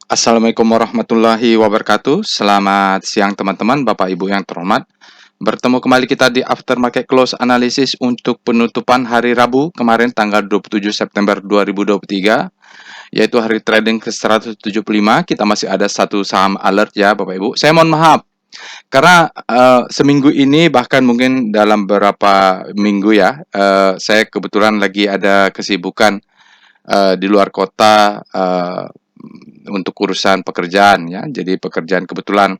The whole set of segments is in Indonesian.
Assalamualaikum warahmatullahi wabarakatuh. Selamat siang teman-teman, Bapak Ibu yang terhormat. Bertemu kembali kita di Aftermarket Close Analysis untuk penutupan hari Rabu kemarin tanggal 27 September 2023, yaitu hari trading ke-175. Kita masih ada satu saham alert ya Bapak Ibu. Saya mohon maaf karena seminggu ini bahkan mungkin dalam beberapa minggu ya, saya kebetulan lagi ada kesibukan di luar kota untuk urusan pekerjaan ya. Jadi pekerjaan kebetulan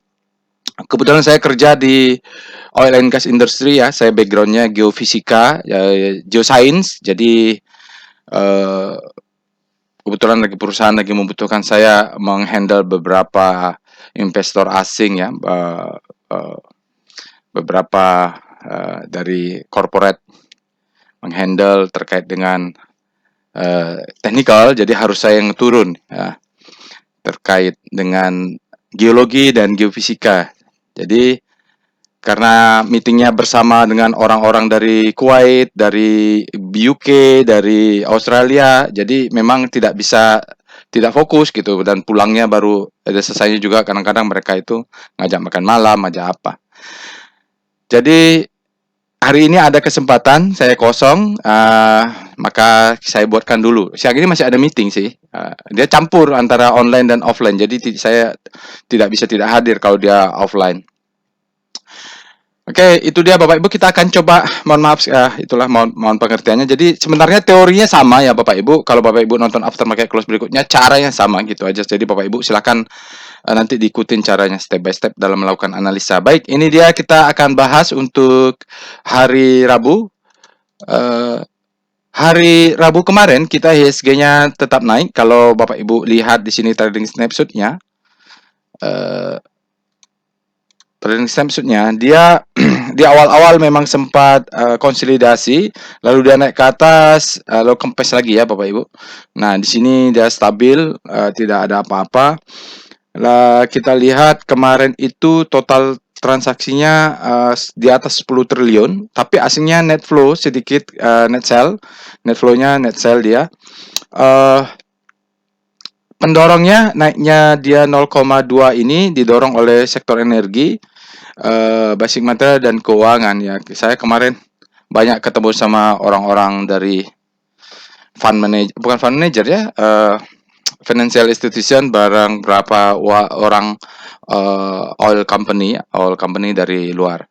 saya kerja di oil and gas industry ya. Saya backgroundnya geofisika, geoscience. Jadi eh, kebetulan perusahaan lagi membutuhkan saya menghandle beberapa investor asing ya, beberapa dari corporate menghandle terkait dengan technical. Jadi harus saya yang turun ya, terkait dengan geologi dan geofisika. Jadi karena meetingnya bersama dengan orang-orang dari Kuwait, dari UK, dari Australia, jadi memang tidak fokus gitu, dan pulangnya baru ada selesainya juga. Kadang-kadang mereka itu ngajak makan malam, ngajak apa. Jadi hari ini ada kesempatan, saya kosong, maka saya buatkan dulu. Siang ini masih ada meeting sih. Dia campur antara online dan offline, jadi saya tidak hadir kalau dia offline. Oke, itu dia Bapak Ibu. Kita akan coba, mohon maaf, itulah mohon pengertiannya. Jadi sebenarnya teorinya sama ya Bapak Ibu. Kalau Bapak Ibu nonton aftermarket close berikutnya, caranya sama gitu aja. Jadi Bapak Ibu silakan nanti diikutin caranya step by step dalam melakukan analisa. Baik, ini dia kita akan bahas untuk hari Rabu. Eh, Hari Rabu kemarin kita IHSG-nya tetap naik. Kalau Bapak Ibu lihat di sini trading snapshot-nya, dia di awal-awal memang sempat konsolidasi, lalu dia naik ke atas, lalu kempes lagi ya Bapak Ibu. Nah, di sini dia stabil, tidak ada apa-apa. Lah kita lihat kemarin itu total transaksinya di atas 10 triliun, tapi aslinya net flow sedikit, net flow-nya dia. Uh, Pendorongnya naiknya dia 0,2 ini didorong oleh sektor energi, basic material dan keuangan ya. Saya kemarin banyak ketemu sama orang-orang dari bukan fund manager ya, financial institution, barang berapa orang oil company dari luar,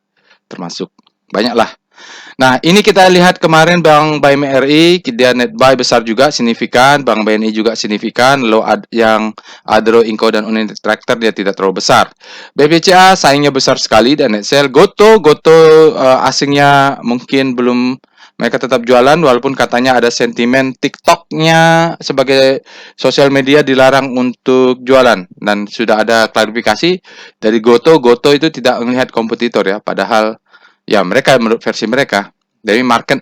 termasuk banyak lah. Nah, ini kita lihat kemarin Bank BMRI, dia net buy besar juga, signifikan. Bank BNI juga signifikan. Lalu yang Adro, Inco, dan Unit Tractor dia tidak terlalu besar. BBCA saingnya besar sekali dan net sell. Goto asingnya mungkin belum, mereka tetap jualan walaupun katanya ada sentimen TikTok-nya sebagai sosial media dilarang untuk jualan, dan sudah ada klarifikasi dari Goto itu tidak melihat kompetitor ya, padahal ya mereka menurut versi mereka dari market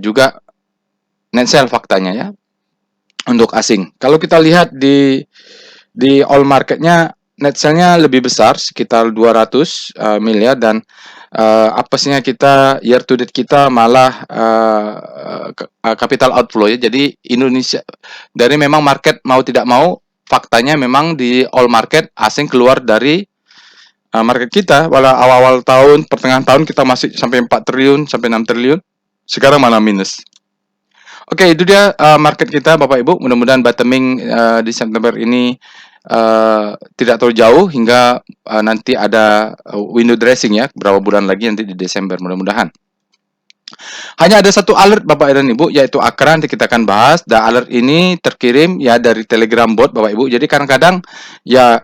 juga net sell faktanya ya untuk asing. Kalau kita lihat di all marketnya, net sell-nya lebih besar sekitar 200 miliar, dan apesnya kita year to date kita malah capital outflow ya. Jadi Indonesia dari memang market mau tidak mau, faktanya memang di all market asing keluar dari market kita. Walau awal-awal tahun, pertengahan tahun kita masih sampai 4 triliun, sampai 6 triliun. Sekarang malah minus. Oke, itu dia market kita Bapak Ibu. Mudah-mudahan bottoming di September ini tidak terlalu jauh hingga nanti ada window dressing ya, berapa bulan lagi nanti di Desember mudah-mudahan. Hanya ada satu alert Bapak dan Ibu, yaitu Akra, nanti kita akan bahas. Dan alert ini terkirim ya dari Telegram bot Bapak Ibu. Jadi kadang-kadang ya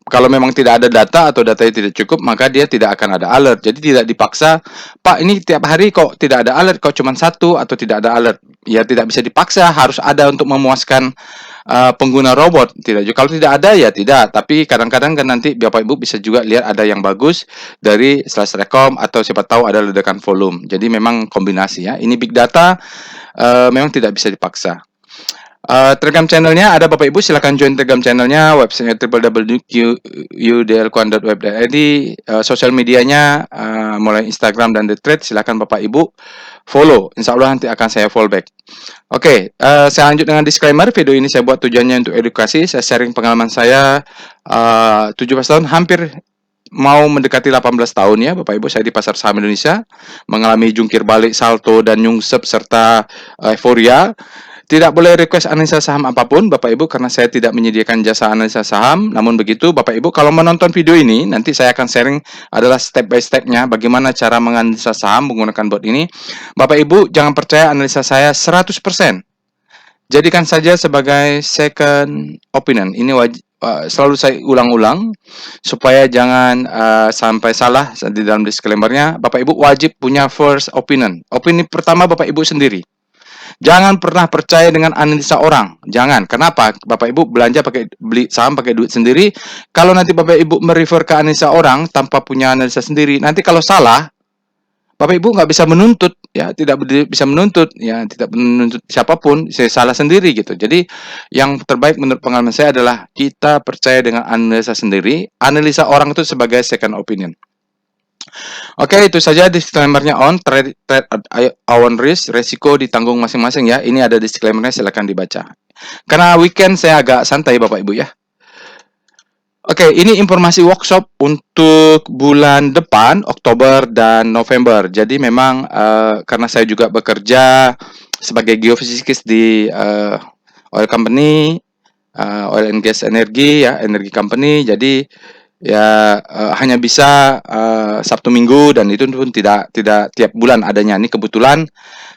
kalau memang tidak ada data atau datanya tidak cukup, maka dia tidak akan ada alert. Jadi tidak dipaksa, Pak ini tiap hari kok tidak ada alert, kok cuma satu atau tidak ada alert. Ya tidak bisa dipaksa, harus ada untuk memuaskan pengguna robot. Kalau tidak ada ya tidak. Tapi kadang-kadang kan nanti Bapak Ibu bisa juga lihat ada yang bagus dari slash rekom, atau siapa tahu ada ledakan volume. Jadi memang kombinasi ya. Ini big data memang tidak bisa dipaksa. Telegram channelnya ada Bapak Ibu, silakan join Telegram channelnya, websitenya www.udlconduct.web.id, sosial medianya mulai Instagram dan The Thread, silakan Bapak Ibu follow. Insya Allah nanti akan saya follow back. Oke, saya lanjut dengan disclaimer. Video ini saya buat tujuannya untuk edukasi. Saya sharing pengalaman saya 17 tahun, hampir mau mendekati 18 tahun ya Bapak Ibu, saya di pasar saham Indonesia mengalami jungkir balik, salto dan nyungsep serta euforia. Tidak boleh request analisa saham apapun Bapak Ibu karena saya tidak menyediakan jasa analisa saham. Namun begitu Bapak Ibu, kalau menonton video ini nanti saya akan sharing adalah step by step-nya bagaimana cara menganalisa saham menggunakan bot ini. Bapak Ibu jangan percaya analisa saya 100%. Jadikan saja sebagai second opinion. Ini selalu saya ulang-ulang supaya jangan sampai salah di dalam disclaimer-nya. Bapak Ibu wajib punya first opinion. Opini pertama Bapak Ibu sendiri. Jangan pernah percaya dengan analisa orang. Jangan. Kenapa? Bapak Ibu belanja beli saham pakai duit sendiri. Kalau nanti Bapak Ibu merefer ke analisa orang tanpa punya analisa sendiri, nanti kalau salah, Bapak Ibu nggak bisa menuntut, ya, tidak bisa menuntut, ya, tidak menuntut siapapun, saya salah sendiri gitu. Jadi yang terbaik menurut pengalaman saya adalah kita percaya dengan analisa sendiri. Analisa orang itu sebagai second opinion. Oke, itu saja disclaimer-nya on. Trade own risk, resiko ditanggung masing-masing ya. Ini ada disclaimer-nya, silakan dibaca. Karena weekend saya agak santai Bapak Ibu ya. Oke, ini informasi workshop untuk bulan depan, Oktober dan November. Jadi memang karena saya juga bekerja sebagai geofisika di oil company, oil and gas energi ya, energi company. Jadi ya hanya bisa Sabtu Minggu dan itu pun tidak tiap bulan adanya. Ini kebetulan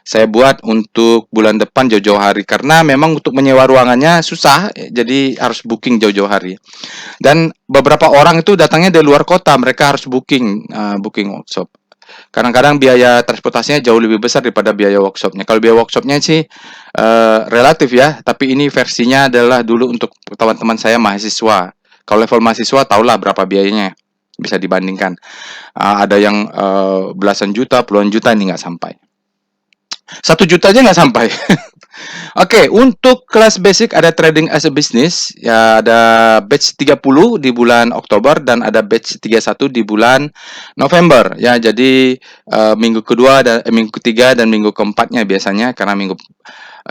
saya buat untuk bulan depan jauh-jauh hari karena memang untuk menyewa ruangannya susah, jadi harus booking jauh-jauh hari. Dan beberapa orang itu datangnya dari luar kota, mereka harus booking workshop. Kadang-kadang biaya transportasinya jauh lebih besar daripada biaya workshopnya. Kalau biaya workshopnya sih relatif ya, tapi ini versinya adalah dulu untuk teman-teman saya mahasiswa. Kalau level mahasiswa, tahulah berapa biayanya, bisa dibandingkan. Ada yang belasan juta, puluhan juta, ini nggak sampai. 1 juta aja nggak sampai. Oke, untuk kelas basic ada trading as a business, ya ada batch 30 di bulan Oktober dan ada batch 31 di bulan November. Ya, jadi minggu kedua dan minggu ketiga dan minggu keempatnya biasanya karena minggu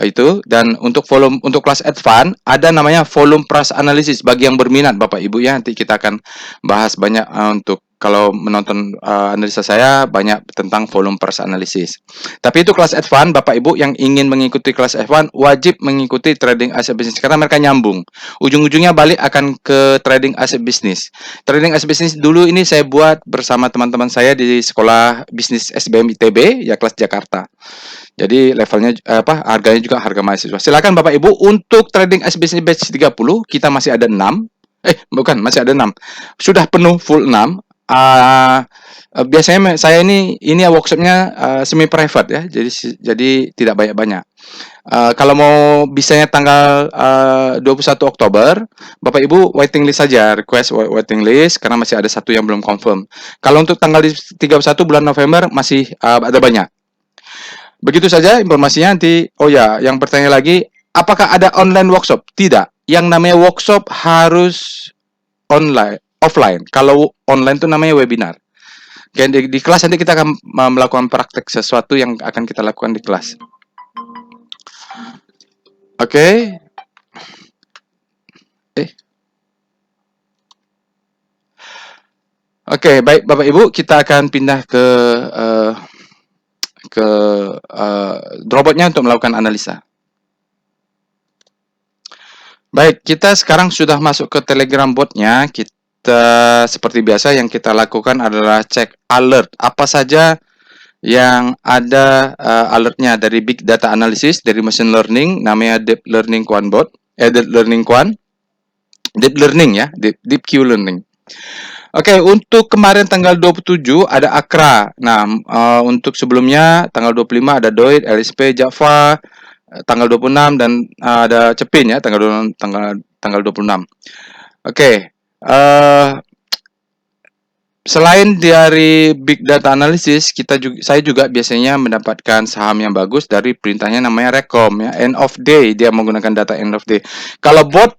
itu. Dan untuk kelas advance ada namanya volume price analysis bagi yang berminat Bapak Ibu ya. Nanti kita akan bahas banyak untuk kalau menonton analisa saya banyak tentang volume price analysis. Tapi itu kelas advance, Bapak Ibu yang ingin mengikuti kelas advance wajib mengikuti trading as a business karena mereka nyambung. Ujung-ujungnya balik akan ke trading as a business. Trading as a business dulu ini saya buat bersama teman-teman saya di sekolah bisnis SBM ITB ya kelas Jakarta. Jadi levelnya harganya juga harga mahasiswa. Silakan Bapak Ibu untuk trading as business batch 30 kita masih ada 6. Bukan, masih ada 6. Sudah penuh full 6. Biasanya saya ini workshopnya semi private ya, jadi tidak banyak-banyak. Kalau mau bisanya tanggal 21 Oktober, Bapak Ibu waiting list saja, request waiting list karena masih ada satu yang belum confirm. Kalau untuk tanggal 31 bulan November masih ada banyak. Begitu saja informasinya nanti. Oh ya, yang bertanya lagi, apakah ada online workshop? Tidak. Yang namanya workshop harus offline. Kalau online itu namanya webinar. Dan di kelas nanti kita akan melakukan praktek sesuatu yang akan kita lakukan di kelas. Oke. Oke, baik Bapak Ibu, kita akan pindah ke robotnya untuk melakukan analisa. Baik, kita sekarang sudah masuk ke Telegram botnya. Kita seperti biasa yang kita lakukan adalah cek alert. Apa saja yang ada alertnya dari big data analysis, dari machine learning, namanya deep learning quant bot, deep learning quant, deep learning ya, deep Q learning. Oke, untuk kemarin tanggal 27 ada Akra. Nah, untuk sebelumnya tanggal 25 ada Doit, LSP, Java, tanggal 26 dan ada Cepin ya, tanggal 26. Oke. Selain dari big data analysis, saya juga biasanya mendapatkan saham yang bagus dari perintahnya namanya Rekom ya, end of day, dia menggunakan data end of day. Kalau bot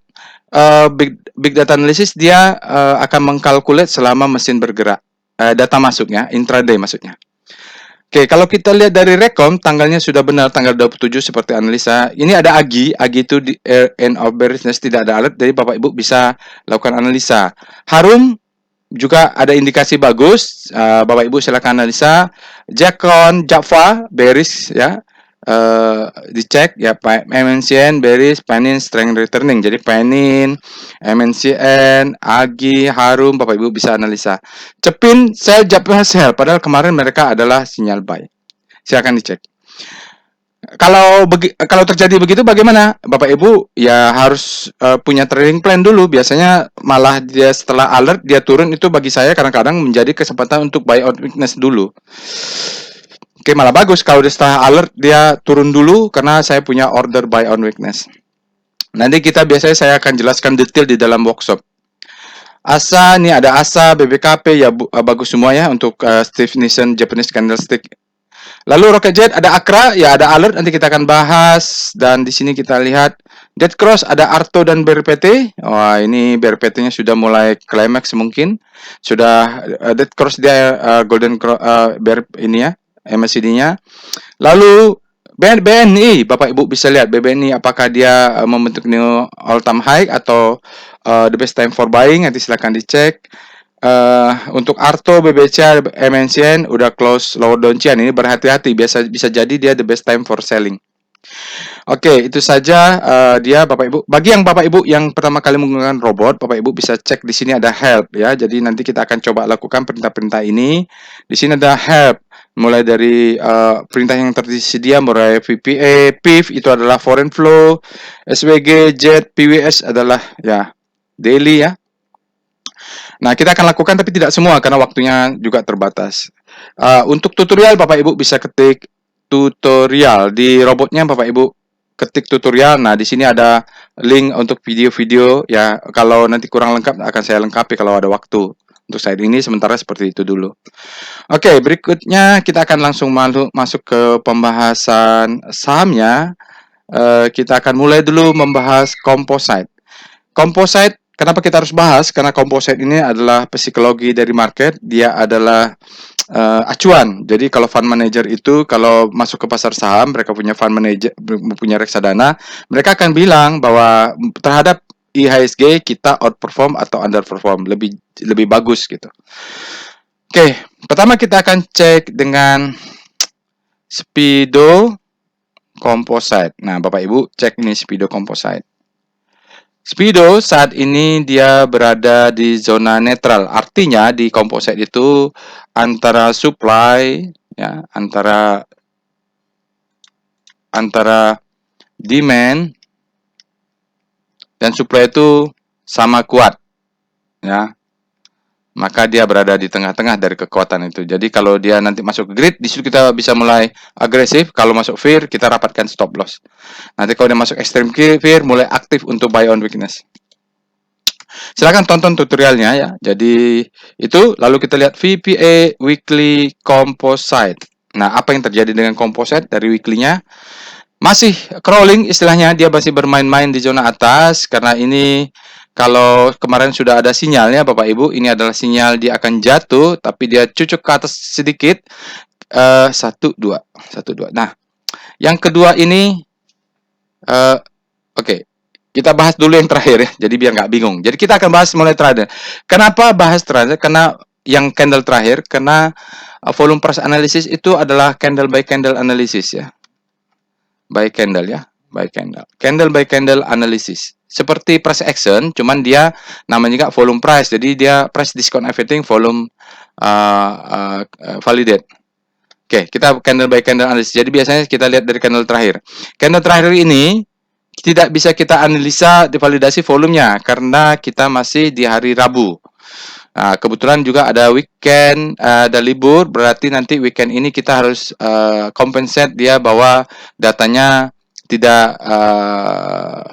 big data analysis dia akan mengkalkulate selama mesin bergerak, data masuknya intraday maksudnya. Oke, kalau kita lihat dari Rekom, tanggalnya sudah benar, tanggal 27 seperti analisa. Ini ada AGI, AGI itu di end of bearish, tidak ada alert, jadi Bapak Ibu bisa lakukan analisa. Harum juga ada indikasi bagus, Bapak Ibu silakan analisa. Jakon, Java, bearish ya, dicek ya, MNCN, bearish, Penin, strength returning. Jadi Penin, MNCN, Agi, Harum, Bapak Ibu bisa analisa. Cepin, sell, Java, sell. Padahal kemarin mereka adalah sinyal buy. Silakan dicek. Kalau terjadi begitu bagaimana? Bapak Ibu ya harus punya trading plan dulu. Biasanya malah dia setelah alert dia turun, itu bagi saya kadang-kadang menjadi kesempatan untuk buy on weakness dulu. Oke, malah bagus kalau dia setelah alert dia turun dulu karena saya punya order buy on weakness. Nanti saya akan jelaskan detail di dalam workshop. ASA, ini ada ASA, BBKP ya bagus semua ya untuk Steve Nissen Japanese Candlestick. Lalu Rocket Jet ada Akra, ya ada alert, nanti kita akan bahas. Dan di sini kita lihat Dead Cross ada Arto dan BRPT. Wah, ini BRPT-nya sudah mulai climax mungkin. Sudah Dead Cross dia Golden Cross ini ya, MACD-nya. Lalu BNI, Bapak Ibu bisa lihat BNI apakah dia membentuk new all time high atau the best time for buying, nanti silakan dicek. Untuk Arto, BBCA, MNCN udah close lower downtrend, ini berhati-hati, bisa jadi dia the best time for selling. Oke, itu saja dia Bapak Ibu. Bagi yang Bapak Ibu yang pertama kali menggunakan robot, Bapak Ibu bisa cek di sini ada help ya. Jadi nanti kita akan coba lakukan perintah-perintah ini. Di sini ada help, mulai dari perintah yang tersedia, mulai VPA, PIF itu adalah foreign flow, SWG, JET, PWS adalah ya daily ya. Nah, kita akan lakukan tapi tidak semua karena waktunya juga terbatas. Untuk tutorial Bapak Ibu bisa ketik tutorial di robotnya, Bapak Ibu ketik tutorial. Nah, di sini ada link untuk video-video ya. Kalau nanti kurang lengkap akan saya lengkapi kalau ada waktu. Untuk saat ini sementara seperti itu dulu. Oke, berikutnya kita akan langsung masuk ke pembahasan sahamnya. Kita akan mulai dulu membahas composite. Composite, kenapa kita harus bahas? Karena composite ini adalah psikologi dari market. Dia adalah acuan. Jadi kalau fund manager itu kalau masuk ke pasar saham, mereka punya fund manager, punya reksadana, mereka akan bilang bahwa terhadap IHSG kita outperform atau underperform, lebih bagus gitu. Oke, pertama kita akan cek dengan Speedo Composite. Nah, Bapak Ibu cek ini Speedo Composite. Speedo saat ini dia berada di zona netral. Artinya di composite itu antara supply ya, antara demand dan supply itu sama kuat ya. Maka dia berada di tengah-tengah dari kekuatan itu. Jadi kalau dia nanti masuk ke grid, di situ kita bisa mulai agresif. Kalau masuk fear, kita rapatkan stop loss. Nanti kalau dia masuk extreme fear, mulai aktif untuk buy on weakness. Silakan tonton tutorialnya ya. Jadi itu, lalu kita lihat VPA Weekly Composite. Nah, apa yang terjadi dengan composite dari weekly-nya? Masih crawling istilahnya, dia masih bermain-main di zona atas karena ini kalau kemarin sudah ada sinyalnya Bapak Ibu, ini adalah sinyal dia akan jatuh tapi dia cucuk ke atas sedikit. 1 2. Nah, yang kedua ini oke. Kita bahas dulu yang terakhir ya, jadi biar nggak bingung. Jadi kita akan bahas mulai terakhir. Kenapa bahas terakhir? Karena yang candle terakhir, karena volume price analysis itu adalah candle by candle analysis ya. By candle ya, by candle. Candle by candle analysis. Seperti price action, cuman dia namanya juga volume price. Jadi dia price discount everything, volume validate. Oke, kita candle by candle analysis. Jadi biasanya kita lihat dari candle terakhir. Candle terakhir ini tidak bisa kita analisa di validasi volumenya karena kita masih di hari Rabu. Nah, kebetulan juga ada weekend, ada libur, berarti nanti weekend ini kita harus compensate dia bahwa datanya tidak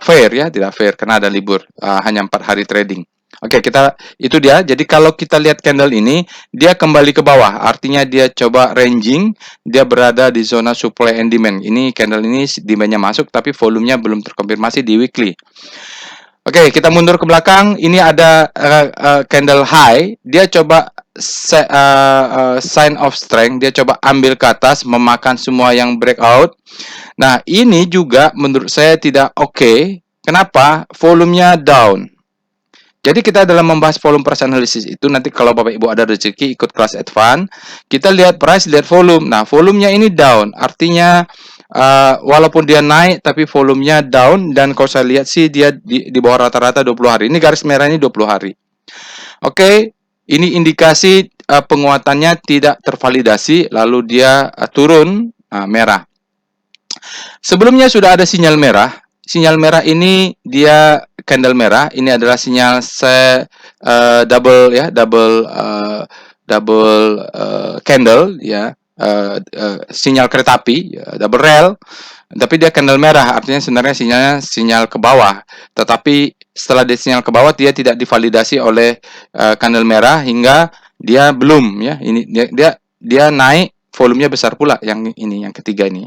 fair ya, tidak fair karena ada libur, hanya 4 hari trading. Oke, itu dia. Jadi kalau kita lihat candle ini, dia kembali ke bawah. Artinya dia coba ranging, dia berada di zona supply and demand. Ini candle ini demand-nya masuk tapi volumenya belum terkonfirmasi di weekly. Oke, kita mundur ke belakang. Ini ada candle high. Dia coba sign of strength. Dia coba ambil ke atas, memakan semua yang breakout. Nah, ini juga menurut saya tidak oke. Kenapa? Volumenya down. Jadi kita dalam membahas volume price analysis itu nanti kalau Bapak Ibu ada rezeki ikut kelas advance, kita lihat price, lihat volume. Nah, volumenya ini down. Artinya walaupun dia naik tapi volumenya down dan kalau saya lihat sih dia di bawah rata-rata 20 hari. Ini garis merah ini 20 hari. Oke, ini indikasi penguatannya tidak tervalidasi lalu dia turun merah. Sebelumnya sudah ada sinyal merah. Sinyal merah ini dia candle merah. Ini adalah sinyal double candle ya. Sinyal kereta api double rail. Tapi dia candle merah. Artinya sebenarnya sinyal ke bawah. Tetapi setelah dia sinyal ke bawah dia tidak divalidasi oleh candle merah hingga dia belum ya. Ini dia naik volumenya besar pula yang ketiga ini.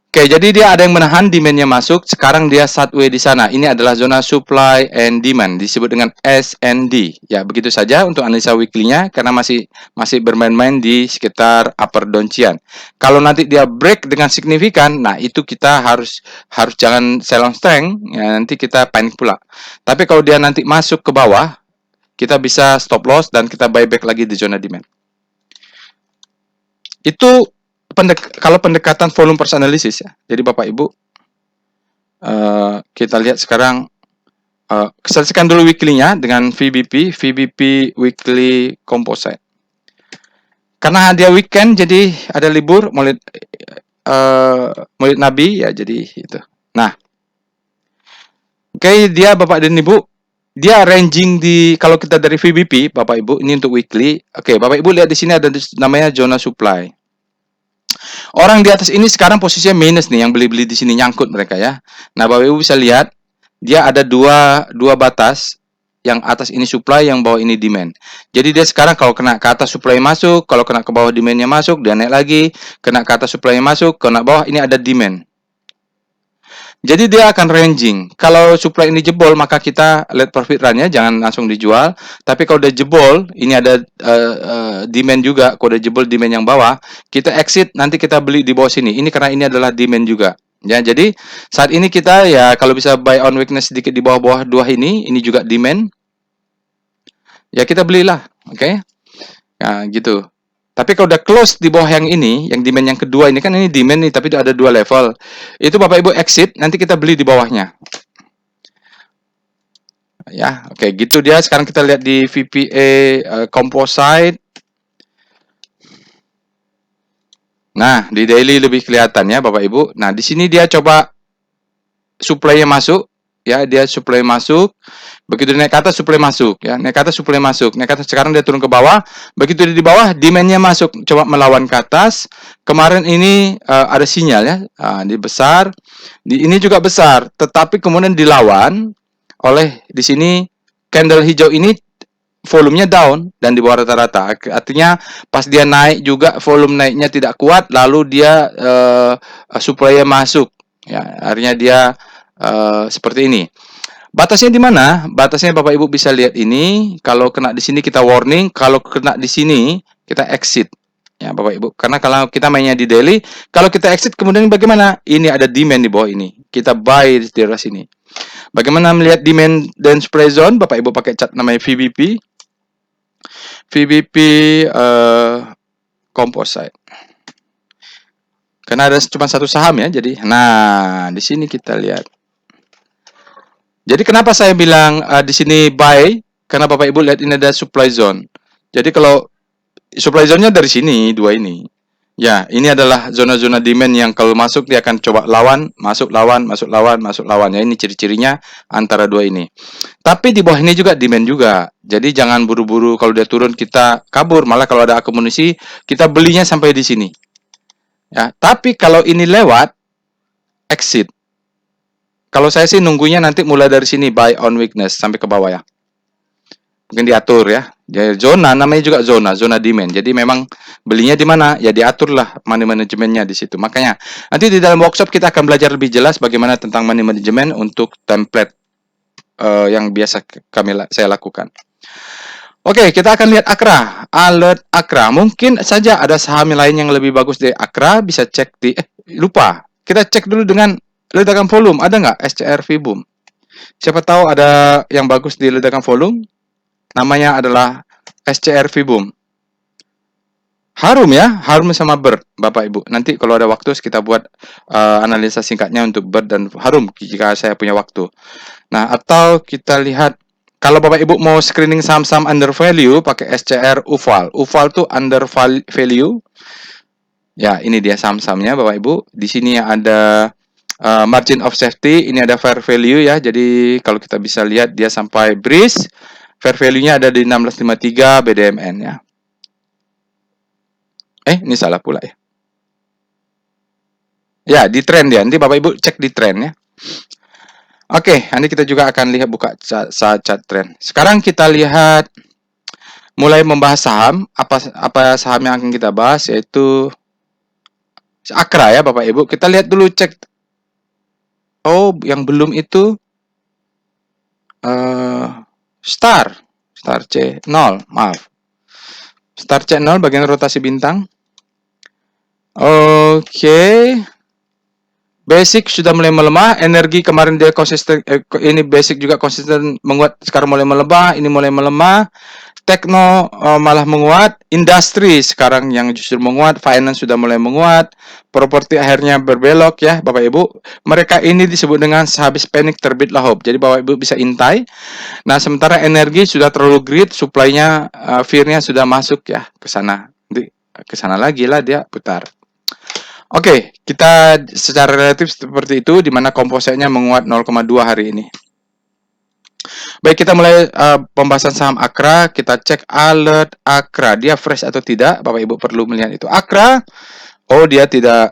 Oke, jadi dia ada yang menahan demand-nya masuk. Sekarang dia sideways di sana. Ini adalah zona supply and demand, disebut dengan SND. Ya, begitu saja untuk analisa weekly-nya karena masih bermain-main di sekitar upper downtrend. Kalau nanti dia break dengan signifikan, nah itu kita harus jangan sell on strength, ya nanti kita panic pula. Tapi kalau dia nanti masuk ke bawah, kita bisa stop loss dan kita buy back lagi di zona demand. Itu kalau pendekatan volume price analysis ya. Jadi Bapak Ibu kita lihat sekarang selesaikan dulu weekly-nya dengan VBP weekly composite. Karena dia weekend jadi ada libur Maulid Nabi ya jadi itu. Nah. Oke, dia Bapak dan Ibu dia ranging kalau kita dari VBP Bapak Ibu ini untuk weekly. Oke, Bapak Ibu lihat di sini ada namanya zona supply. Orang di atas ini sekarang posisinya minus nih, yang beli-beli di sini nyangkut mereka ya. Nah, Bapak Ibu bisa lihat dia ada dua batas, yang atas ini supply, yang bawah ini demand. Jadi dia sekarang kalau kena ke atas supply masuk, kalau kena ke bawah demandnya masuk, dia naik lagi, kena ke atas supply masuk, kena bawah ini ada demand. Jadi dia akan ranging. Kalau supply ini jebol, maka kita let profit run-nya, jangan langsung dijual. Tapi kalau udah jebol, ini ada demand juga. Kalau udah jebol demand yang bawah, kita exit, nanti kita beli di bawah sini. Ini karena ini adalah demand juga. Ya, jadi saat ini kita ya kalau bisa buy on weakness sedikit di bawah-bawah dua ini juga demand. Ya kita belilah, oke? Nah, gitu. Tapi kalau udah close di bawah yang ini, yang demand yang kedua ini kan ini demand nih, tapi ada dua level. Itu Bapak Ibu exit, nanti kita beli di bawahnya. Ya, oke, gitu dia. Sekarang kita lihat di VPA composite. Nah, di daily lebih kelihatan ya Bapak Ibu. Nah, di sini dia coba supply-nya masuk. Ya, dia supply masuk. Begitu naik ke atas, supply masuk. Ya, naik ke atas, supply masuk. Naik ke atas, sekarang dia turun ke bawah. Begitu di bawah, demand-nya masuk. Coba melawan ke atas. Kemarin ini ada sinyal ya. Ini besar. Ini juga besar. Tetapi kemudian dilawan oleh di sini candle hijau ini volumenya down dan di bawah rata-rata. Artinya pas dia naik juga volume naiknya tidak kuat. Lalu dia supply-nya masuk. Ya, artinya dia seperti ini. Batasnya di mana? Batasnya Bapak Ibu bisa lihat ini. Kalau kena di sini kita warning, kalau kena di sini kita exit. Ya Bapak Ibu. Karena kalau kita mainnya di daily, kalau kita exit kemudian bagaimana? Ini ada demand di bawah ini. Kita buy di daerah sini. Bagaimana melihat demand dan supply zone? Bapak Ibu pakai cat namanya VBP. VBP composite. Karena ada cuma satu saham ya, jadi nah di sini kita lihat. Jadi kenapa saya bilang di sini buy? Karena Bapak Ibu lihat ini ada supply zone. Jadi kalau supply zone-nya dari sini, dua ini. Ya, ini adalah zona-zona demand yang kalau masuk dia akan coba lawan, masuk lawan, masuk lawan, masuk lawan. Ya, ini ciri-cirinya antara dua ini. Tapi di bawah ini juga demand juga. Jadi jangan buru-buru kalau dia turun kita kabur. Malah kalau ada akumulasi, kita belinya sampai di sini. Ya, tapi kalau ini lewat, exit. Kalau saya sih nunggunya nanti mulai dari sini buy on weakness sampai ke bawah ya. mungkin diatur ya. Jadi zona namanya juga zona demand. Jadi memang belinya di mana? Ya diatur lah money manajemennya di situ. Makanya nanti di dalam workshop kita akan belajar lebih jelas bagaimana tentang money management untuk template yang biasa saya lakukan. Oke, kita akan lihat Akra, alert Akra. Mungkin saja ada saham lain yang lebih bagus dari Akra, bisa cek di lupa. Kita cek dulu dengan ledakan volume, ada nggak SCR Vboom? Siapa tahu ada yang bagus di ledakan volume? Namanya adalah SCR Vboom. Harum ya, Harum sama Bird, Bapak Ibu. Nanti kalau ada waktu kita buat analisa singkatnya untuk Bird dan Harum jika saya punya waktu. Nah, atau kita lihat kalau Bapak Ibu mau screening saham-saham under value pakai SCR UVAL. UVAL tuh under value. Ya, ini dia saham-sahamnya Bapak Ibu. Di sini ada margin of safety, ini ada fair value ya. Jadi kalau kita bisa lihat dia sampai breeze, fair value-nya ada di 1653 BDMN ya. Ini salah pula ya. Ya, di trend ya. Nanti Bapak Ibu cek di trend ya. Oke, nanti kita juga akan lihat buka chart trend. Sekarang kita lihat mulai membahas saham. Apa saham yang akan kita bahas yaitu Akra ya Bapak Ibu. Kita lihat dulu cek. Oh, yang belum itu Star C0, maaf. Star C0 bagian rotasi bintang. Oke. Basic sudah mulai melemah, energi kemarin dia konsisten, ini basic juga konsisten menguat, sekarang mulai melemah, ini mulai melemah. Tekno malah menguat, industri sekarang yang justru menguat, finance sudah mulai menguat, properti akhirnya berbelok ya Bapak Ibu. Mereka ini disebut dengan sehabis panik terbitlah hope. Jadi Bapak Ibu bisa intai. Nah, sementara energi sudah terlalu greed, supply-nya fear-nya sudah masuk ya ke sana. Ke sana lagi lah dia putar. Oke, kita secara relatif seperti itu, di mana kompositnya menguat 0,2 hari ini. Baik, kita mulai pembahasan saham Akra. Kita cek alert Akra, dia fresh atau tidak? Bapak Ibu perlu melihat itu. Akra, dia tidak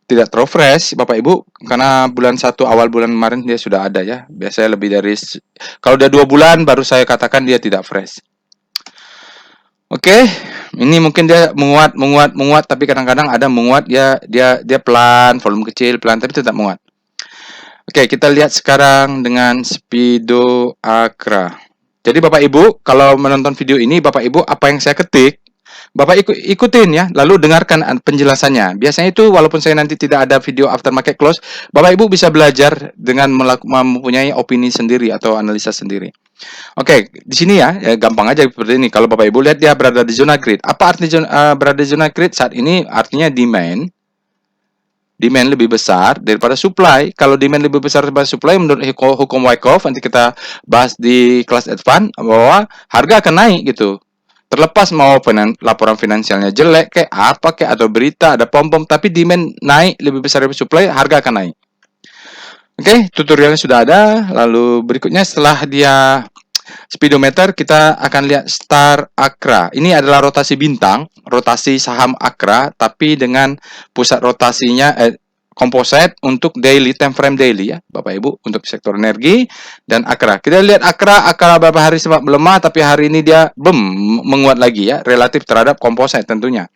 terlalu fresh, Bapak Ibu, karena bulan 1 awal bulan kemarin dia sudah ada ya. Biasanya lebih dari, kalau udah 2 bulan baru saya katakan dia tidak fresh. Oke, ini mungkin dia menguat, tapi kadang-kadang ada menguat ya, dia pelan, volume kecil, pelan, tapi tetap menguat. Oke, kita lihat sekarang dengan Speedo Akra. Jadi Bapak Ibu, kalau menonton video ini, Bapak Ibu, apa yang saya ketik, Bapak ikutin ya, lalu dengarkan penjelasannya. Biasanya itu walaupun saya nanti tidak ada video after market close, Bapak Ibu bisa belajar dengan mempunyai opini sendiri atau analisa sendiri. Oke, di sini ya, gampang aja seperti ini. Kalau Bapak Ibu lihat dia berada di zona grid. Apa artinya berada di zona grid saat ini? Artinya demand lebih besar daripada supply. Kalau demand lebih besar daripada supply, menurut hukum Wyckoff, nanti kita bahas di kelas advance, bahwa harga akan naik gitu. Terlepas mau laporan finansialnya jelek, kayak apa kayak atau berita ada pom-pom, tapi demand naik lebih besar dari supply, harga akan naik. Oke, tutorialnya sudah ada. Lalu berikutnya setelah dia speedometer, kita akan lihat Star Akra. Ini adalah rotasi bintang, rotasi saham Akra, tapi dengan pusat rotasinya komposit untuk daily, time frame daily ya Bapak Ibu, untuk sektor energi dan Akra. Kita lihat Akra beberapa hari sempat melemah, tapi hari ini dia menguat lagi ya, relatif terhadap komposit tentunya.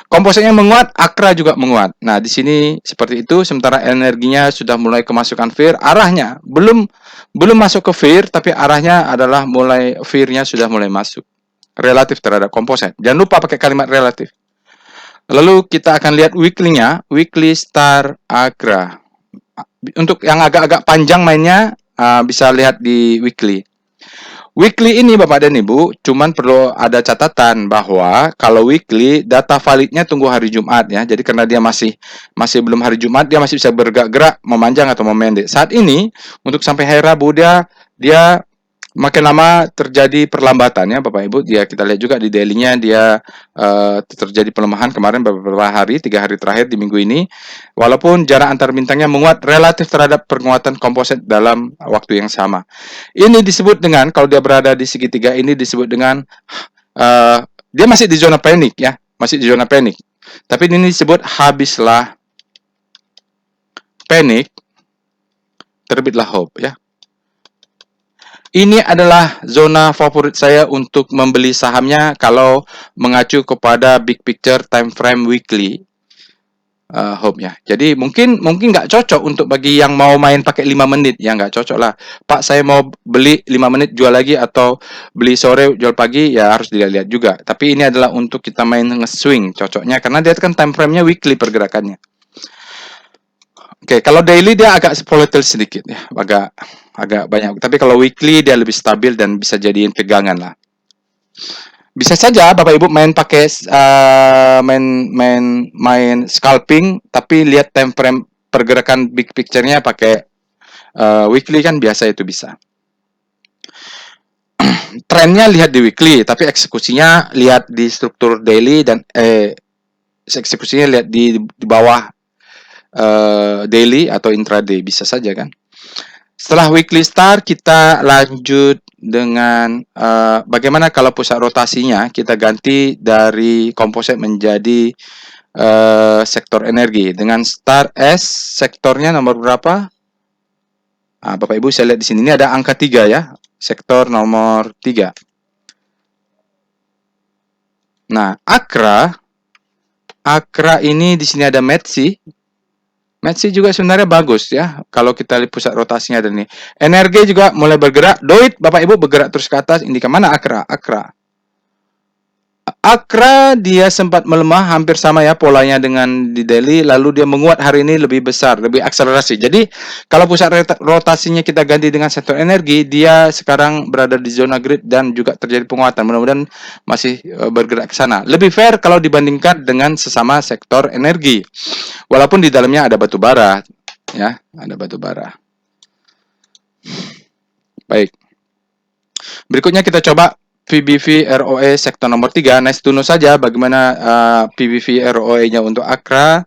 Kompositnya menguat, Akra juga menguat. Nah, di sini seperti itu, sementara energinya sudah mulai kemasukan fear, arahnya belum masuk ke fear, tapi arahnya adalah mulai fear-nya sudah mulai masuk. Relatif terhadap komposit. Jangan lupa pakai kalimat relatif. Lalu kita akan lihat weekly-nya, weekly Star Akra. Untuk yang agak-agak panjang mainnya, bisa lihat di weekly. Weekly ini Bapak dan Ibu, cuman perlu ada catatan bahwa kalau weekly data validnya tunggu hari Jumat ya. Jadi karena dia masih belum hari Jumat, dia masih bisa bergerak memanjang atau memendek. Saat ini untuk sampai hari Rabu dia makin lama terjadi perlambatan ya Bapak Ibu. Kita lihat juga di daily-nya dia terjadi pelemahan kemarin beberapa hari, 3 hari terakhir di minggu ini. Walaupun jarak antar bintangnya menguat relatif terhadap penguatan komposit dalam waktu yang sama. Ini disebut dengan, kalau dia berada di segitiga ini disebut dengan dia masih di zona panik ya, masih di zona panik. Tapi ini disebut habislah panik, terbitlah hope ya. Ini adalah zona favorit saya untuk membeli sahamnya kalau mengacu kepada big picture time frame weekly. Home ya. Jadi mungkin nggak cocok untuk bagi yang mau main pakai 5 menit, ya nggak cocok lah. Pak, saya mau beli 5 menit jual lagi atau beli sore jual pagi, ya harus dilihat juga. Tapi ini adalah untuk kita main nge-swing cocoknya karena dia kan time frame-nya weekly pergerakannya. Oke, kalau daily dia agak volatile sedikit ya, agak banyak. Tapi kalau weekly dia lebih stabil dan bisa jadiin pegangan lah. Bisa saja Bapak Ibu main pakai main scalping, tapi lihat time frame pergerakan big picture-nya pakai weekly kan biasa itu bisa. Trennya lihat di weekly, tapi eksekusinya lihat di struktur daily dan eksekusinya lihat di bawah daily atau intraday bisa saja kan. Setelah weekly start kita lanjut dengan bagaimana kalau pusat rotasinya kita ganti dari komposit menjadi sektor energi dengan start S sektornya nomor berapa? Bapak Ibu saya lihat di sini ini ada angka 3 ya, sektor nomor 3. Nah, Akra ini di sini ada Metsi. Metsi juga sebenarnya bagus ya. Kalau kita lihat pusat rotasinya ada nih. Energi juga mulai bergerak. Doit Bapak Ibu bergerak terus ke atas. Indika mana Akra? Akra dia sempat melemah hampir sama ya polanya dengan di daily, lalu dia menguat hari ini lebih besar, lebih akselerasi. Jadi kalau pusat rotasinya kita ganti dengan sektor energi, dia sekarang berada di zona grid dan juga terjadi penguatan. Mudah-mudahan masih bergerak ke sana. Lebih fair kalau dibandingkan dengan sesama sektor energi. Walaupun di dalamnya ada batu bara, ya, ada batu bara. Baik. Berikutnya kita coba PBV ROE sektor nomor 3. Nice to know saja bagaimana PBV ROE-nya untuk Akra.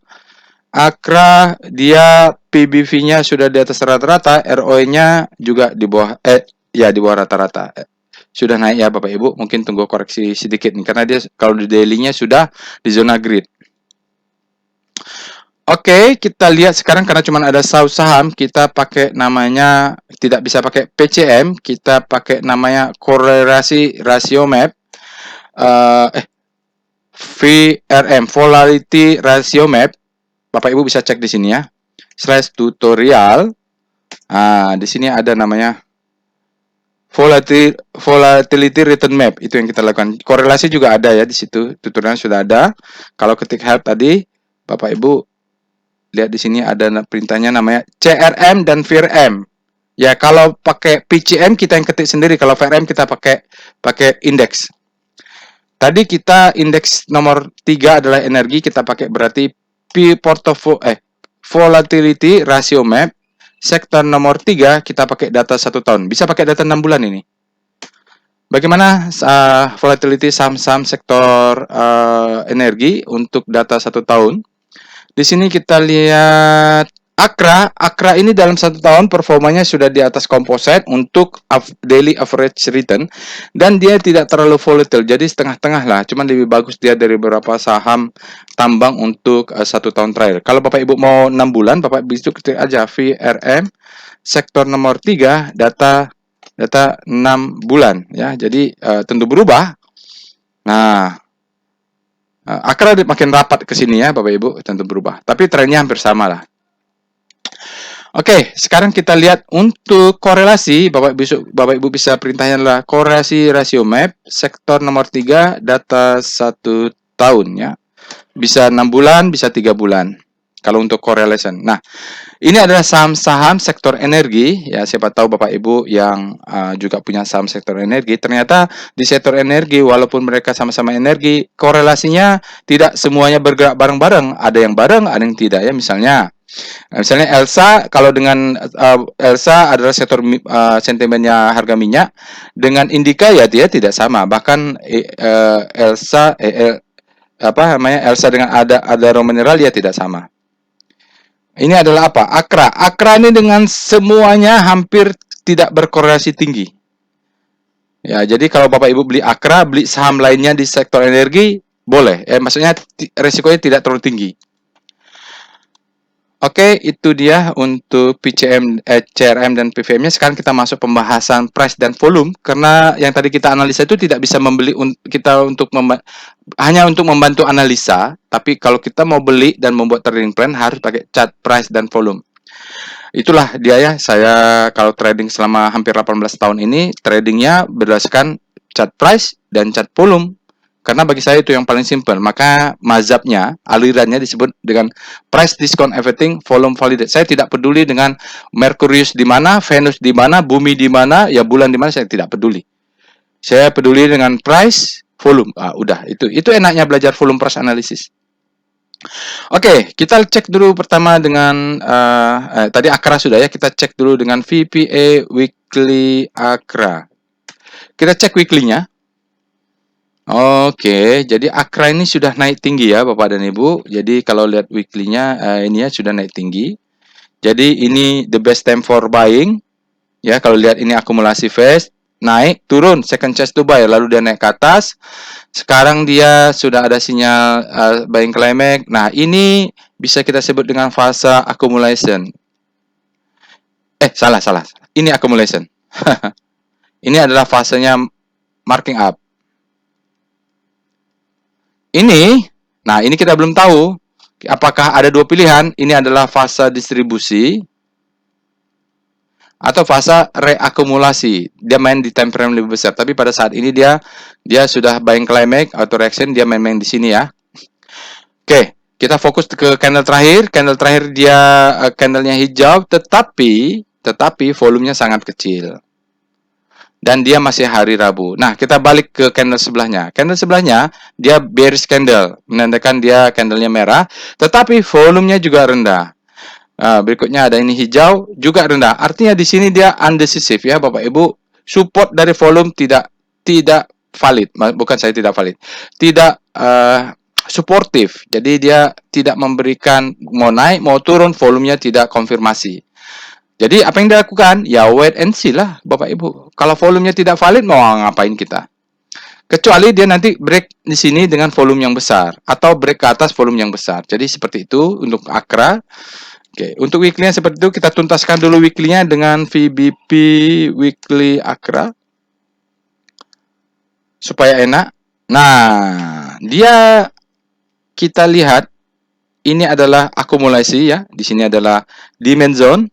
Akra dia PBV-nya sudah di atas rata-rata, ROE-nya juga di bawah di bawah rata-rata. Sudah naik ya Bapak Ibu, mungkin tunggu koreksi sedikit nih karena dia kalau di daily-nya sudah di zona grid. Oke, kita lihat sekarang karena cuma ada saham, kita pakai namanya, tidak bisa pakai PCM, kita pakai namanya korelasi rasio map, VRM, volatility ratio map. Bapak Ibu bisa cek di sini ya, /tutorial. Di sini ada namanya volatility return map, itu yang kita lakukan. Korelasi juga ada ya di situ, tutorial sudah ada. Kalau ketik help tadi, Bapak Ibu lihat di sini ada perintahnya namanya CRM dan VRM. Ya, kalau pakai PCM kita yang ketik sendiri, kalau VRM kita pakai indeks. Tadi kita indeks nomor 3 adalah energi, kita pakai berarti volatility ratio map. Sektor nomor 3 kita pakai data 1 tahun. Bisa pakai data 6 bulan ini. Bagaimana volatility saham-saham sektor energi untuk data 1 tahun? Di sini kita lihat Akra ini dalam 1 tahun performanya sudah di atas komposit untuk daily average return dan dia tidak terlalu volatile, jadi setengah-tengah lah, cuman lebih bagus dia dari beberapa saham tambang untuk 1 tahun terakhir. Kalau Bapak Ibu mau 6 bulan, Bapak bisa ketik aja VRM sektor nomor 3 data 6 bulan ya, jadi tentu berubah. Nah, Akra makin rapat ke sini ya Bapak Ibu, tentu berubah. Tapi trennya hampir sama lah. Oke, sekarang kita lihat untuk korelasi. Bapak Ibu bisa perintahnya adalah korelasi rasio map sektor nomor 3 data 1 tahun ya. Bisa 6 bulan, bisa 3 bulan. Kalau untuk correlation. Nah, ini adalah saham-saham sektor energi ya. Siapa tahu Bapak Ibu yang juga punya saham sektor energi, ternyata di sektor energi walaupun mereka sama-sama energi, korelasinya tidak semuanya bergerak bareng-bareng. Ada yang bareng, ada yang tidak ya. Misalnya Elsa, kalau dengan Elsa adalah sektor sentimennya harga minyak, dengan Indika ya dia tidak sama. Bahkan Elsa dengan ada raw mineral dia tidak sama. Ini adalah apa? Akra ini dengan semuanya hampir tidak berkorelasi tinggi. Ya, jadi kalau Bapak Ibu beli Akra, beli saham lainnya di sektor energi, boleh. Maksudnya resikonya tidak terlalu tinggi. Oke, itu dia untuk PCM, CRM dan PVM-nya. Sekarang kita masuk pembahasan price dan volume, karena yang tadi kita analisa itu tidak bisa membeli kita untuk hanya untuk membantu analisa, tapi kalau kita mau beli dan membuat trading plan harus pakai chart price dan volume. Itulah dia ya, saya kalau trading selama hampir 18 tahun ini, tradingnya berdasarkan chart price dan chart volume. Karena bagi saya itu yang paling simple. Maka mazhabnya, alirannya disebut dengan price discount everything, volume validate. Saya tidak peduli dengan Merkurius di mana, Venus di mana, bumi di mana, ya bulan di mana, saya tidak peduli. Saya peduli dengan price, volume. Udah, itu enaknya belajar volume price analysis. Oke, kita cek dulu pertama dengan tadi Akra sudah ya, kita cek dulu dengan VPA Weekly Akra. Kita cek weekly-nya. Oke, jadi Akra ini sudah naik tinggi ya Bapak dan Ibu. Jadi kalau lihat weekly-nya ini ya sudah naik tinggi. Jadi ini the best time for buying. Ya, kalau lihat ini akumulasi phase, naik, turun, second chance to buy, lalu dia naik ke atas. Sekarang dia sudah ada sinyal buying climax. Nah, ini bisa kita sebut dengan fase accumulation. Salah. Ini accumulation. Ini adalah fasenya marking up. Nah ini kita belum tahu apakah ada dua pilihan. Ini adalah fase distribusi atau fase reakumulasi. Dia main di time frame lebih besar, tapi pada saat ini dia sudah buying climax atau reaction, dia main di sini ya. Oke, kita fokus ke candle terakhir. Candle terakhir dia candlenya hijau, tetapi volumenya sangat kecil. Dan dia masih hari Rabu. Nah, kita balik ke candle sebelahnya. Candle sebelahnya, dia bearish candle, menandakan dia candlenya merah, tetapi volumenya juga rendah. Berikutnya ada ini hijau, juga rendah. Artinya di sini dia undecisive ya, Bapak Ibu. Support dari volume tidak valid. Bukan saya tidak valid. Tidak suportif. Jadi dia tidak memberikan mau naik, mau turun, volumenya tidak konfirmasi. Jadi apa yang dilakukan? Ya wait and see lah Bapak Ibu. Kalau volumenya tidak valid mau ngapain kita? Kecuali dia nanti break di sini dengan volume yang besar atau break ke atas volume yang besar. Jadi seperti itu untuk Akra. Oke, untuk weekly-nya seperti itu, kita tuntaskan dulu weekly-nya dengan VBP Weekly Akra supaya enak. Nah, dia kita lihat ini adalah akumulasi ya. Di sini adalah demand zone.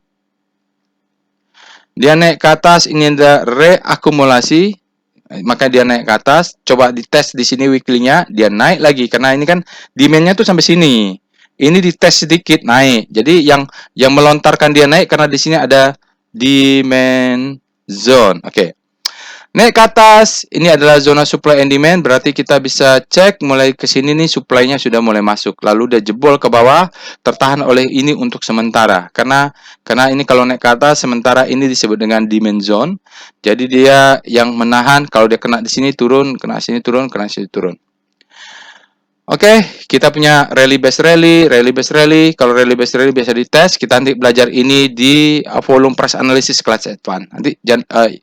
Dia naik ke atas, ini ada reakumulasi, maka dia naik ke atas. Coba dites di sini weekly-nya, dia naik lagi karena ini kan demand-nya tuh sampai sini. Ini dites sedikit naik. Jadi yang melontarkan dia naik karena di sini ada demand zone. Oke. Naik ke atas, ini adalah zona supply and demand, berarti kita bisa cek mulai ke sini nih supply-nya sudah mulai masuk. Lalu dia jebol ke bawah, tertahan oleh ini untuk sementara. Karena ini kalau naik ke atas, sementara ini disebut dengan demand zone. Jadi dia yang menahan, kalau dia kena di sini turun, kena sini turun, kena sini turun. Oke, kita punya rally based rally. Kalau rally based rally biasa dites, kita nanti belajar ini di volume price analysis kelas advance. Nanti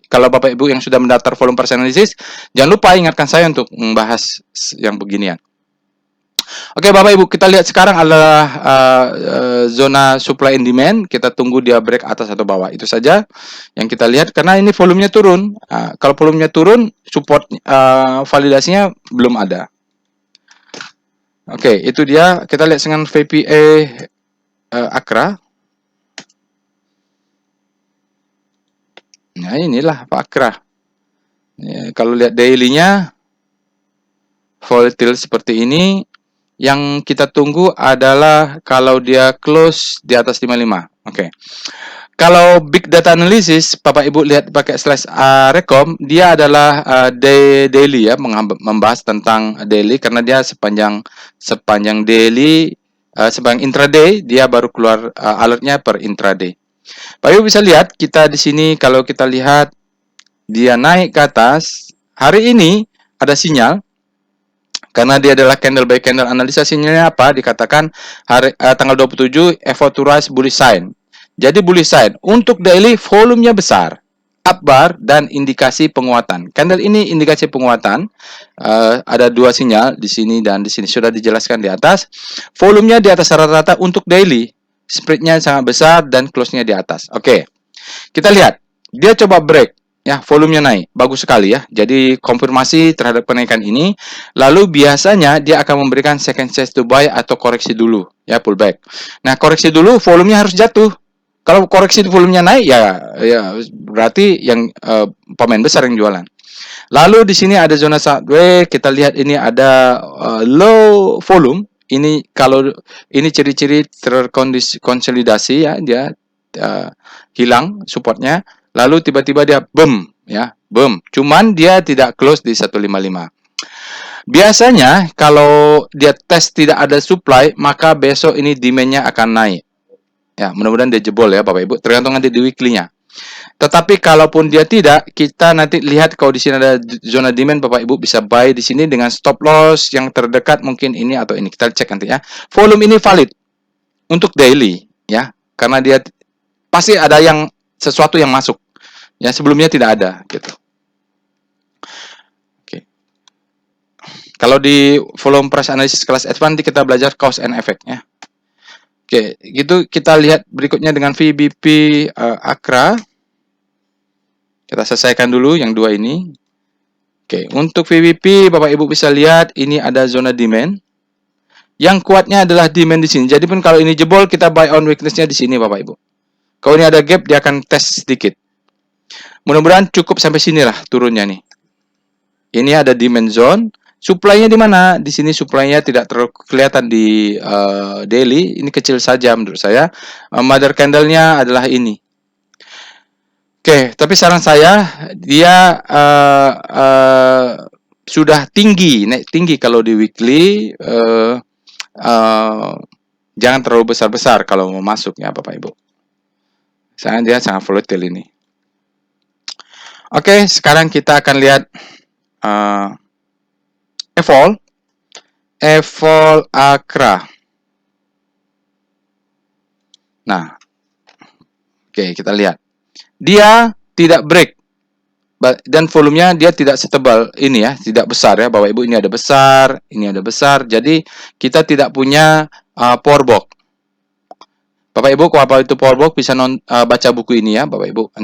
kalau Bapak Ibu yang sudah mendaftar volume price analysis, jangan lupa ingatkan saya untuk membahas yang beginian. Oke, Bapak Ibu, kita lihat sekarang adalah zona supply and demand. Kita tunggu dia break atas atau bawah. Itu saja yang kita lihat karena ini volumenya turun. Kalau volumenya turun, support validasinya belum ada. Oke, itu dia. Kita lihat dengan VPA Akra. Nah, inilah Pak Akra. Ya, kalau lihat daily-nya, volatile seperti ini. Yang kita tunggu adalah kalau dia close di atas 55. Oke. Kalau big data analysis, Bapak Ibu lihat pakai slash rekom, dia adalah daily ya, membahas tentang daily karena dia sepanjang daily, sepanjang intraday dia baru keluar alertnya per intraday. Bapak Ibu bisa lihat kita di sini kalau kita lihat dia naik ke atas, hari ini ada sinyal karena dia adalah candle by candle analisa. Sinyalnya apa? Dikatakan tanggal 27 effort to rise bullish sign. Jadi bullish sign untuk daily volumenya besar, up bar dan indikasi penguatan. Candle ini indikasi penguatan. Ada dua sinyal di sini dan di sini sudah dijelaskan di atas. Volumenya di atas rata-rata untuk daily. spreadnya sangat besar dan close-nya di atas. Oke, kita lihat. Dia coba break, ya, volumenya naik. Bagus sekali ya. Jadi konfirmasi terhadap kenaikan ini. Lalu biasanya dia akan memberikan second chance to buy atau koreksi dulu, ya, pullback. Nah, koreksi dulu, volumenya harus jatuh. Kalau koreksi volumenya naik, ya berarti yang pemain besar yang jualan. Lalu di sini ada zona sideways. Kita lihat ini ada low volume. Ini kalau ini ciri-ciri terkonsolidasi, ya, dia hilang supportnya. Lalu tiba-tiba dia boom, ya, boom. Cuman dia tidak close di 155. Biasanya kalau dia tes tidak ada supply, maka besok ini demand-nya akan naik. Ya, mudah-mudahan dia jebol ya Bapak Ibu, tergantung nanti di weekly-nya. Tetapi kalaupun dia tidak, kita nanti lihat kalau di sini ada zona demand, Bapak Ibu bisa buy di sini dengan stop loss yang terdekat mungkin ini atau ini. Kita cek nanti ya. Volume ini valid untuk daily, ya, karena dia pasti ada yang sesuatu yang masuk. Ya, sebelumnya tidak ada gitu. Oke. Kalau di volume price analysis kelas advance kita belajar cause and effect ya. Oke, gitu kita lihat berikutnya dengan VBP Akra. Kita selesaikan dulu yang dua ini. Oke, untuk VBP Bapak Ibu bisa lihat ini ada zona demand. Yang kuatnya adalah demand di sini. Jadi pun kalau ini jebol kita buy on weakness-nya di sini Bapak Ibu. Kalau ini ada gap dia akan tes sedikit. Mudah-mudahan cukup sampai sini lah turunnya nih. Ini ada demand zone. Supply-nya di mana? Di sini supply-nya tidak terlalu kelihatan di daily. Ini kecil saja menurut saya. Mother candle-nya adalah ini. Oke, tapi saran saya dia sudah tinggi, naik tinggi kalau di weekly. Jangan terlalu besar-besar kalau mau masuk ya Bapak Ibu. Soalnya dia sangat volatile ini. Oke, sekarang kita akan lihat Evol Akra. Nah, oke kita lihat. Dia tidak break dan volumenya dia tidak setebal ini ya, tidak besar ya Bapak Ibu. Ini ada besar, ini ada besar. Jadi kita tidak punya power box. Bapak Ibu kalau itu power box bisa baca buku ini ya Bapak Ibu.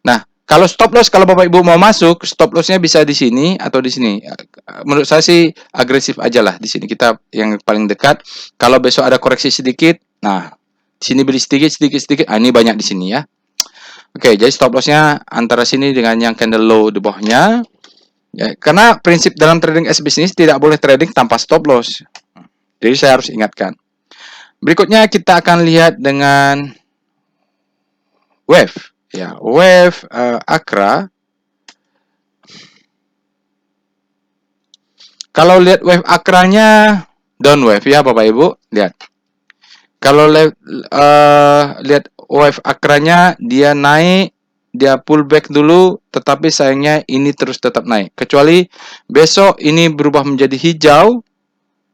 Nah, kalau stop loss, kalau Bapak Ibu mau masuk, stop loss-nya bisa di sini atau di sini. Menurut saya sih agresif aja lah di sini. Kita yang paling dekat. Kalau besok ada koreksi sedikit, nah di sini beli sedikit. Ini banyak di sini ya. Oke, jadi stop loss-nya antara sini dengan yang candle low di bawahnya. Ya, karena prinsip dalam trading as business tidak boleh trading tanpa stop loss. Jadi saya harus ingatkan. Berikutnya kita akan lihat dengan wave. Ya, wave Akra. Kalau lihat wave Akranya down wave ya Bapak Ibu, lihat. Kalau lihat wave Akranya dia naik, dia pullback dulu, tetapi sayangnya ini terus tetap naik. Kecuali besok ini berubah menjadi hijau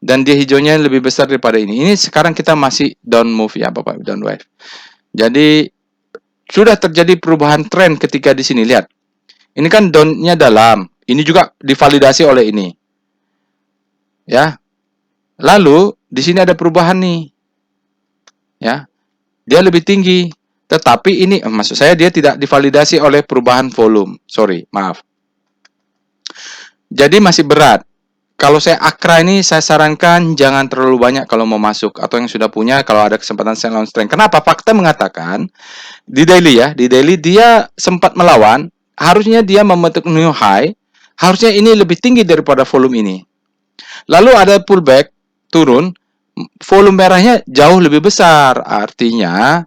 dan dia hijaunya lebih besar daripada ini. Ini sekarang kita masih down move ya Bapak Ibu, down wave. Jadi sudah terjadi perubahan tren ketika di sini, lihat. Ini kan down-nya dalam. Ini juga divalidasi oleh ini. Ya. Lalu di sini ada perubahan nih. Ya. Dia lebih tinggi, tetapi ini maksud saya dia tidak divalidasi oleh perubahan volume. Sorry, maaf. Jadi masih berat. Kalau saya Akra ini saya sarankan jangan terlalu banyak kalau mau masuk, atau yang sudah punya kalau ada kesempatan sell on strength. Kenapa? Fakta mengatakan di daily ya, di daily dia sempat melawan, harusnya dia membentuk new high, harusnya ini lebih tinggi daripada volume ini. Lalu ada pullback, turun, volume merahnya jauh lebih besar, artinya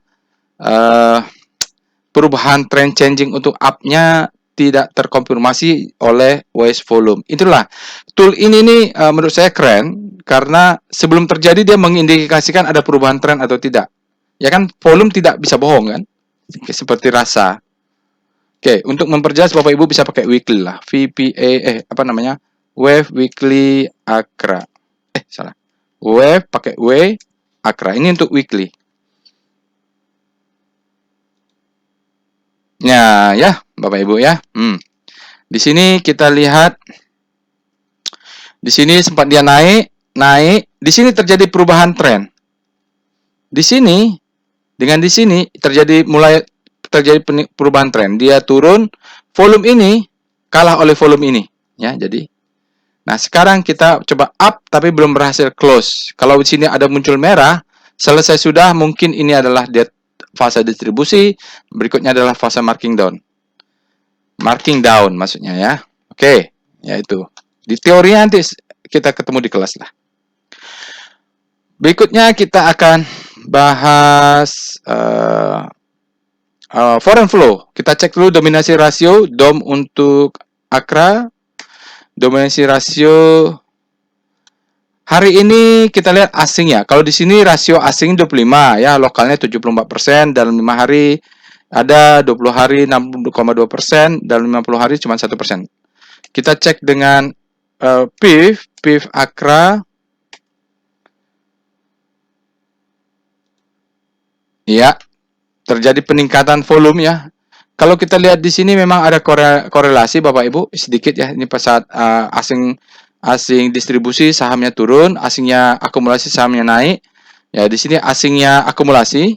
perubahan trend changing untuk up-nya tidak terkonfirmasi oleh waist volume. Itulah tool ini nih menurut saya keren karena sebelum terjadi dia mengindikasikan ada perubahan tren atau tidak. Ya kan, volume tidak bisa bohong kan? Seperti rasa. Oke, untuk memperjelas Bapak Ibu bisa pakai weekly lah. VPA apa namanya? Wave weekly Akra. Salah. Wave pakai W Akra. Ini untuk weekly. Ya, Bapak Ibu ya. Di sini kita lihat, di sini sempat dia naik. Di sini terjadi perubahan tren. Di sini Dengan di sini mulai terjadi perubahan tren. Dia turun, volume ini kalah oleh volume ini, ya. Jadi, nah sekarang kita coba up tapi belum berhasil close. Kalau di sini ada muncul merah, selesai sudah, mungkin ini adalah fase distribusi, berikutnya adalah fase marking down. Marking down maksudnya ya. Oke, yaitu di teori nanti kita ketemu di kelas lah. Berikutnya kita akan bahas foreign flow. Kita cek dulu dominasi rasio DOM untuk AKRA. Dominasi rasio hari ini kita lihat asingnya. Kalau di sini rasio asing 25 ya, lokalnya 74%, dalam 5 hari ada 20 hari 60,2%, dalam 50 hari cuma 1%. Kita cek dengan PIF AKRA. Ya, terjadi peningkatan volume ya. Kalau kita lihat di sini memang ada korelasi Bapak Ibu sedikit ya. Ini pas saat asing distribusi sahamnya turun, asingnya akumulasi sahamnya naik. Ya, di sini asingnya akumulasi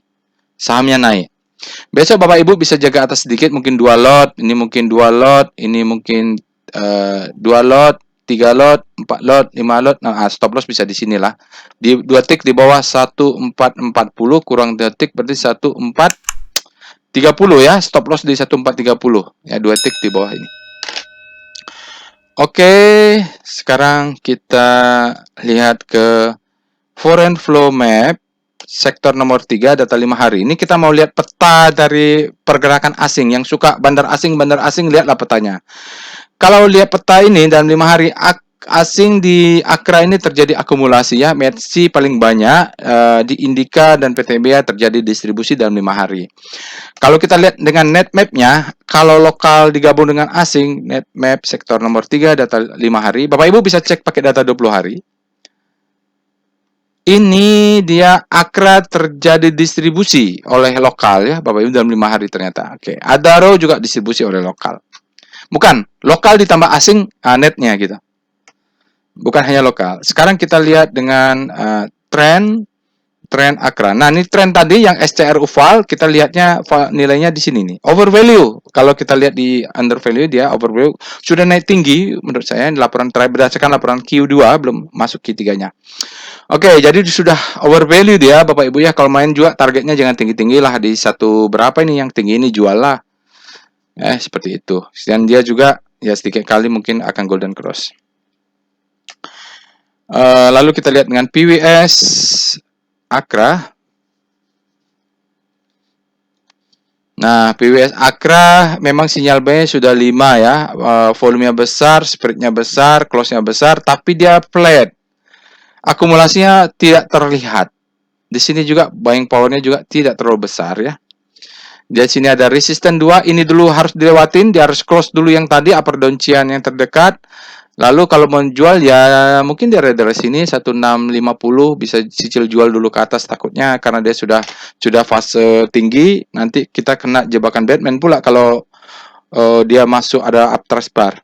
sahamnya naik. Besok Bapak Ibu bisa jaga atas sedikit, mungkin 2 lot, ini mungkin 2 lot, ini mungkin 2 lot, 3 lot, 4 lot, 5 lot. Nah, stop loss bisa di sinilah. Di 2 tick di bawah 1440 kurang 2 tick berarti 1430 ya. Stop loss di 1430 ya, 2 tick di bawah ini. Oke, sekarang kita lihat ke foreign flow map sektor nomor 3 data 5 hari. Ini kita mau lihat peta dari pergerakan asing. Yang suka bandar asing, lihatlah petanya. Kalau lihat peta ini dalam 5 hari, asing di AKRA ini terjadi akumulasi ya. METSI paling banyak, di Indika dan PTBA terjadi distribusi dalam 5 hari. Kalau kita lihat dengan net map-nya, kalau lokal digabung dengan asing, net map sektor nomor 3 data 5 hari. Bapak Ibu bisa cek pakai data 20 hari. Ini dia AKRA terjadi distribusi oleh lokal ya, Bapak Ibu, dalam 5 hari ternyata. Oke, Adaro juga distribusi oleh lokal. Bukan, lokal ditambah asing netnya gitu. Bukan hanya lokal. Sekarang kita lihat dengan tren AKRA. Nah, ini tren tadi yang SCR UVAL, kita lihatnya nilainya di sini nih. Overvalue. Kalau kita lihat di undervalue, dia overvalue sudah naik tinggi menurut saya. Laporan terakhir berdasarkan laporan Q2 belum masuk Q3-nya. Oke, jadi sudah overvalue dia Bapak Ibu ya. Kalau main juga targetnya jangan tinggi-tinggi lah, di satu berapa ini yang tinggi ini jual lah. Seperti itu. Dan dia juga ya sedikit kali mungkin akan golden cross. Lalu kita lihat dengan PWS AKRA. Nah, PWS AKRA memang sinyal buy sudah 5 ya. Volumenya besar, spreadnya besar, close-nya besar, tapi dia flat. Akumulasinya tidak terlihat. Di sini juga buying power-nya juga tidak terlalu besar ya. Di sini ada resisten 2, ini dulu harus dilewatin, dia harus close dulu yang tadi upper downchian yang terdekat. Lalu kalau mau jual ya mungkin di area sini 1650 bisa cicil jual dulu ke atas, takutnya karena dia sudah fase tinggi, nanti kita kena jebakan Batman pula kalau dia masuk ada uptrend bar.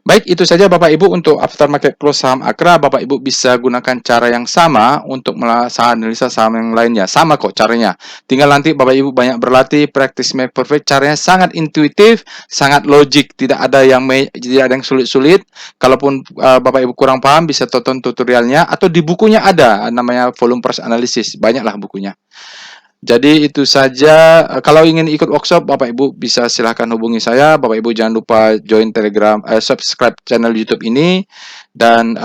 Baik, itu saja Bapak Ibu untuk aftermarket close saham AKRA. Bapak Ibu bisa gunakan cara yang sama untuk analisa saham yang lainnya. Sama kok caranya. Tinggal nanti Bapak Ibu banyak berlatih, practice make perfect. Caranya sangat intuitif, sangat logik. Tidak ada yang sulit-sulit. Kalaupun Bapak Ibu kurang paham, bisa tonton tutorialnya atau di bukunya ada namanya volume price analysis. Banyaklah bukunya. Jadi itu saja. Kalau ingin ikut workshop, Bapak Ibu bisa silahkan hubungi saya. Bapak Ibu jangan lupa join Telegram, subscribe channel YouTube ini, dan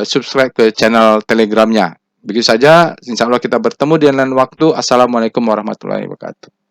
subscribe ke channel Telegramnya. Begitu saja. Insya Allah kita bertemu di lain waktu. Assalamualaikum warahmatullahi wabarakatuh.